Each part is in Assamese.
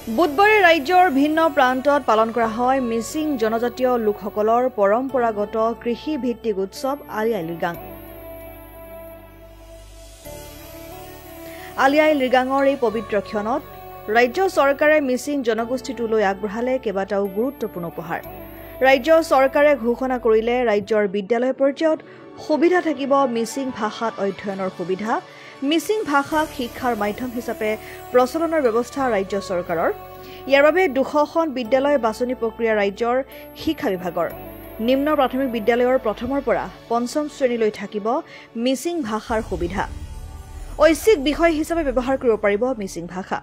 বুধবাৰে ৰাজ্যৰ ভিন্ন প্ৰান্তত পালন কৰা হয় মিচিং জনজাতীয় লোকসকলৰ পৰম্পৰাগত কৃষি ভিত্তিক উৎসৱ আলি আই লৃগাং। আলি আই লৃগাঙৰ এই পবিত্ৰ ক্ষণত ৰাজ্য চৰকাৰে মিচিং জনগোষ্ঠীটোলৈ আগবঢ়ালে কেইবাটাও গুৰুত্বপূৰ্ণ উপহাৰ। ৰাজ্য চৰকাৰে ঘোষণা কৰিলে ৰাজ্যৰ বিদ্যালয় পৰ্যায়ত সুবিধা থাকিব মিচিং ভাষাত অধ্যয়নৰ সুবিধা। মিচিং ভাষাক শিক্ষাৰ মাধ্যম হিচাপে প্ৰচলনৰ ব্যৱস্থা ৰাজ্য চৰকাৰৰ। ইয়াৰ বাবে 200খন বিদ্যালয় বাছনি প্ৰক্ৰিয়া ৰাজ্যৰ শিক্ষা বিভাগৰ। নিম্ন প্ৰাথমিক বিদ্যালয়ৰ প্ৰথমৰ পৰা পঞ্চম শ্ৰেণীলৈ থাকিব মিচিং ভাষাৰ সুবিধা। ঐচ্ছিক বিষয় হিচাপে ব্যৱহাৰ কৰিব পাৰিব মিচিং ভাষা।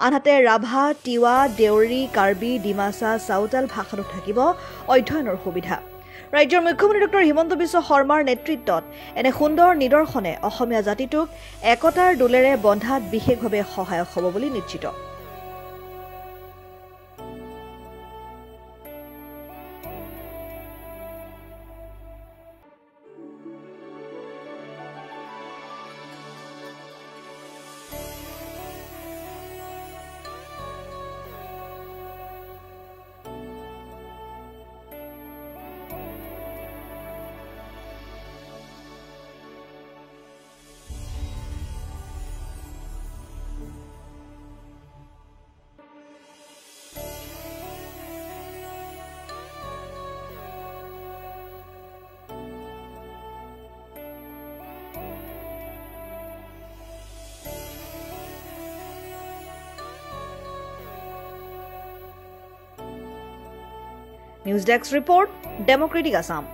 আনহাতে ৰাভা, তিৱা, দেউৰী, কাৰ্বি, ডিমাচা, চাওতাল ভাষাতো থাকিব অধ্যয়নৰ সুবিধা। ৰাজ্যৰ মুখ্যমন্ত্ৰী ডক্টৰ হিমন্ত বিশ্ব শৰ্মাৰ নেতৃত্বত এনে সুন্দৰ নিদৰ্শনে অসমীয়া জাতিটোক একতাৰ দোলেৰে বন্ধাত বিশেষভাৱে সহায়ক হ'ব বুলি নিশ্চিত। News desk report, democratic Assam.